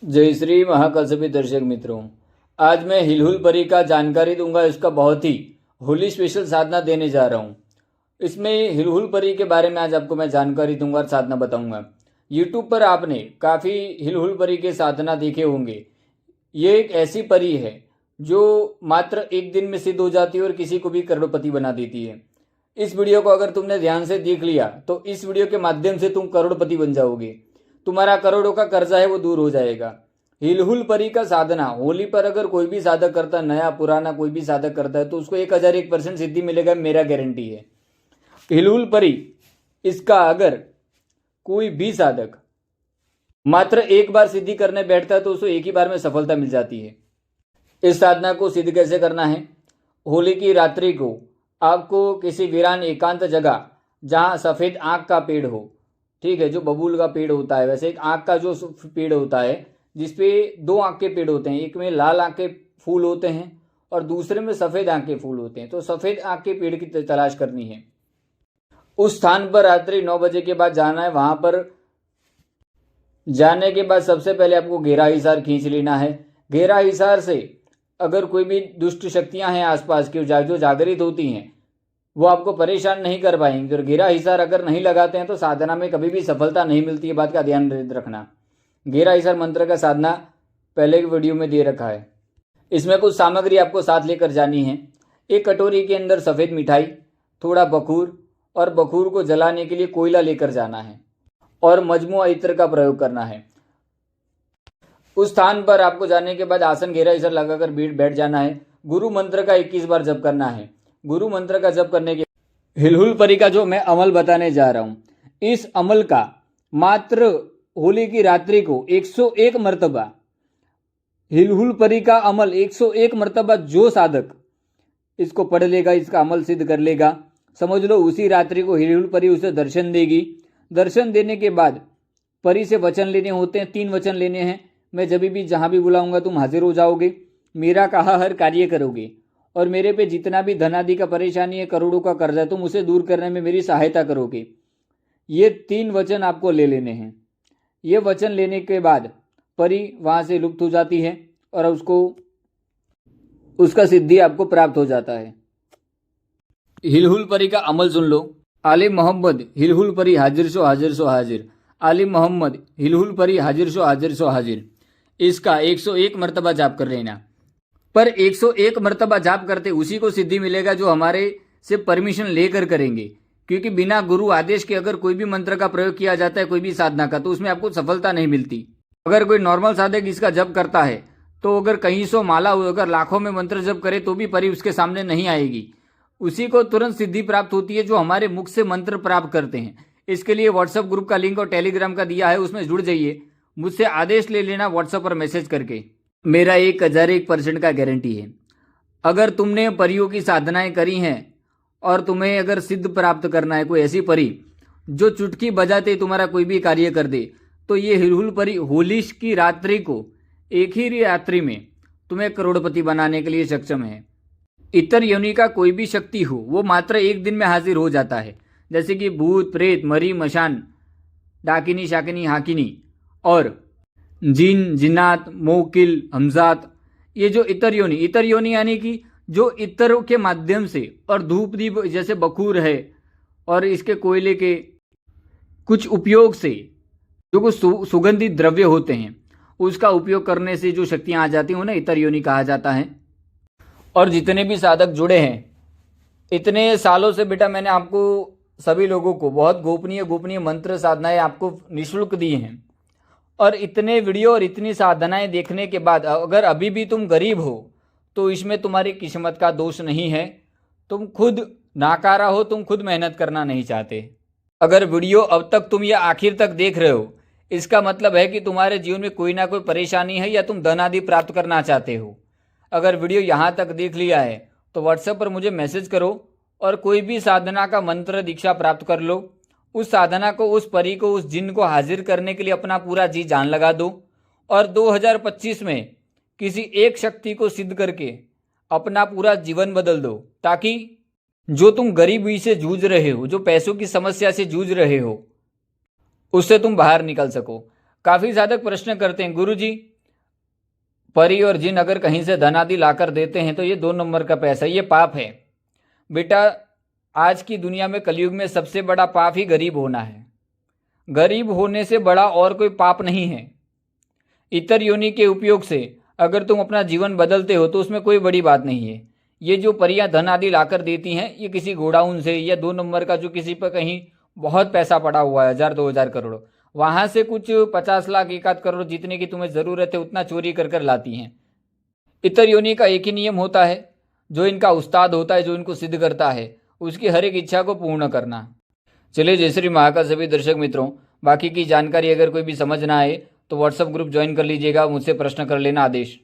जय श्री महाकाल सभी दर्शक मित्रों, आज मैं हिलहुल परी का जानकारी दूंगा। इसका बहुत ही होली स्पेशल साधना देने जा रहा हूँ। इसमें हिलहुल परी के बारे में आज आपको मैं जानकारी दूंगा और साधना बताऊंगा। यूट्यूब पर आपने काफ़ी हिलहुल परी के साधना देखे होंगे। ये एक ऐसी परी है जो मात्र एक दिन में सिद्ध हो जाती है और किसी को भी करोड़पति बना देती है। इस वीडियो को अगर तुमने ध्यान से देख लिया तो इस वीडियो के माध्यम से तुम करोड़पति बन जाओगे। तुम्हारा करोड़ों का कर्जा है वो दूर हो जाएगा। हिलहुल परी का साधना होली पर अगर कोई भी साधक करता है, नया पुराना कोई भी साधक करता है, तो उसको 1001% सिद्धि मिलेगा, मेरा गारंटी है। हिलहुल परी इसका अगर कोई भी साधक मात्र एक बार सिद्धि करने बैठता है तो उसको एक ही बार में सफलता मिल जाती है। इस साधना को सिद्ध कैसे करना है? होली की रात्रि को आपको किसी वीरान एकांत जगह जहां सफेद आंख का पेड़ हो, ठीक है, जो बबूल का पेड़ होता है, वैसे एक आंख का जो पेड़ होता है जिसपे दो आंख के पेड़ होते हैं, एक में लाल आंख के फूल होते हैं और दूसरे में सफेद आंख के फूल होते हैं, तो सफेद आंख के पेड़ की तलाश करनी है। उस स्थान पर रात्रि 9 बजे के बाद जाना है। वहां पर जाने के बाद सबसे पहले आपको घेरा हिसार खींच लेना है। घेरा हिसार से अगर कोई भी दुष्ट शक्तियां हैं आसपास की जो जागृत होती हैं वो आपको परेशान नहीं कर पाएंगे। और घेरा हिसार अगर नहीं लगाते हैं तो साधना में कभी भी सफलता नहीं मिलती है, बात का ध्यान रखना। घेरा हिसार मंत्र का साधना पहले की वीडियो में दे रखा है। इसमें कुछ सामग्री आपको साथ लेकर जानी है। एक कटोरी के अंदर सफ़ेद मिठाई, थोड़ा बखूर और बखूर को जलाने के लिए कोयला लेकर जाना है और मजमुआ इत्र का प्रयोग करना है। उस स्थान पर आपको जाने के बाद आसन घेरा हिसार लगाकर बैठ जाना है। गुरु मंत्र का 21 बार जप करना है। गुरु मंत्र का जप करने के हिलहुल परी का जो मैं अमल बताने जा रहा हूं, इस अमल का मात्र होली की रात्रि को 101 मर्तबा, हिलहुल परी का अमल 101 मर्तबा जो साधक इसको पढ़ लेगा, इसका अमल सिद्ध कर लेगा, समझ लो उसी रात्रि को हिलहुल परी उसे दर्शन देगी। दर्शन देने के बाद परी से वचन लेने होते हैं, 3 वचन लेने हैं। मैं जब भी जहां भी बुलाऊंगा तुम हाजिर हो जाओगे, मेरा कहा हर कार्य करोगे और मेरे पे जितना भी धनादि का परेशानी है, करोड़ों का कर्जा है, तुम उसे दूर करने में मेरी सहायता करोगे। ये 3 वचन आपको ले लेने हैं। ये वचन लेने के बाद परी वहां से लुप्त हो जाती है और उसका सिद्धि आपको प्राप्त हो जाता है। हिलहुल परी का अमल सुन लो। आले मोहम्मद हिलहुल परी हाजिर सो हाजिर सो हाजिर। आले मोहम्मद हिलहुल परी हाजिर सो हाजिर सो हाजिर। इसका 101 मर्तबा जाप कर लेना। पर 101 मर्तबा जाप करते उसी को सिद्धि मिलेगा जो हमारे से परमिशन लेकर करेंगे, क्योंकि बिना गुरु आदेश के अगर कोई भी मंत्र का प्रयोग किया जाता है, कोई भी साधना का, तो उसमें आपको सफलता नहीं मिलती। अगर कोई नॉर्मल साधक इसका जप करता है तो अगर कहीं 100 माला हो, अगर लाखों में मंत्र जप करे तो भी परी उसके सामने नहीं आएगी। उसी को तुरंत सिद्धि प्राप्त होती है जो हमारे मुख से मंत्र प्राप्त करते हैं। इसके लिए व्हाट्सएप ग्रुप का लिंक और टेलीग्राम का दिया है, उसमें जुड़ जाइए। मुझसे आदेश ले लेना व्हाट्सएप पर मैसेज करके। मेरा 1001% का गारंटी है। अगर तुमने परियों की साधनाएं करी हैं और तुम्हें अगर सिद्ध प्राप्त करना है, कोई ऐसी परी जो चुटकी बजाते तुम्हारा कोई भी कार्य कर दे, तो ये हिलहुल परी होली की रात्रि को एक ही रात्रि में तुम्हें करोड़पति बनाने के लिए सक्षम है। इतर योनि का कोई भी शक्ति हो वो मात्र एक दिन में हाजिर हो जाता है, जैसे कि भूत प्रेत मरी मशान डाकिनी शाकिनी हाकिनी और जिन जिन्नात मोकिल हमजात। ये जो इतर योनि यानी कि जो इतरों के माध्यम से और धूप दीप जैसे बखूर है और इसके कोयले के कुछ उपयोग से जो कुछ सुगंधित द्रव्य होते हैं उसका उपयोग करने से जो शक्तियां आ जाती हैं उन्हें इतर योनि कहा जाता है। और जितने भी साधक जुड़े हैं इतने सालों से, बेटा मैंने आपको सभी लोगों को बहुत गोपनीय मंत्र साधनाएं आपको निःशुल्क दी हैं। और इतने वीडियो और इतनी साधनाएं देखने के बाद अगर अभी भी तुम गरीब हो तो इसमें तुम्हारी किस्मत का दोष नहीं है। तुम खुद नाकारा हो, तुम खुद मेहनत करना नहीं चाहते। अगर वीडियो अब तक तुम ये आखिर तक देख रहे हो, इसका मतलब है कि तुम्हारे जीवन में कोई ना कोई परेशानी है या तुम धन आदि प्राप्त करना चाहते हो। अगर वीडियो यहाँ तक देख लिया है तो व्हाट्सएप पर मुझे मैसेज करो और कोई भी साधना का मंत्र दीक्षा प्राप्त कर लो। उस साधना को, उस परी को, उस जिन को हाजिर करने के लिए अपना पूरा जी जान लगा दो और 2025 में किसी एक शक्ति को सिद्ध करके अपना पूरा जीवन बदल दो, ताकि जो तुम गरीबी से जूझ रहे हो, जो पैसों की समस्या से जूझ रहे हो, उससे तुम बाहर निकल सको। काफ़ी साधक प्रश्न करते हैं, गुरुजी परी और जिन अगर कहीं से धन आदि लाकर देते हैं तो ये 2 नंबर का पैसा, ये पाप है। बेटा आज की दुनिया में कलयुग में सबसे बड़ा पाप ही गरीब होना है। गरीब होने से बड़ा और कोई पाप नहीं है। इतर योनि के उपयोग से अगर तुम अपना जीवन बदलते हो तो उसमें कोई बड़ी बात नहीं है। ये जो परियां धन आदि लाकर देती हैं ये किसी गोडाउन से या 2 नंबर का जो किसी पर कहीं बहुत पैसा पड़ा हुआ है 1000-2000 करोड़, वहां से कुछ 50 लाख 1 करोड़ जितने की तुम्हें जरूरत है उतना चोरी कर कर लाती हैं। इतर योनि का एक ही नियम होता है, जो इनका उस्ताद होता है, जो इनको सिद्ध करता है, उसकी हर एक इच्छा को पूर्ण करना। चलिए जय श्री महाकाल सभी दर्शक मित्रों, बाकी की जानकारी अगर कोई भी समझ ना आए तो व्हाट्सएप ग्रुप ज्वाइन कर लीजिएगा, मुझसे प्रश्न कर लेना आदेश।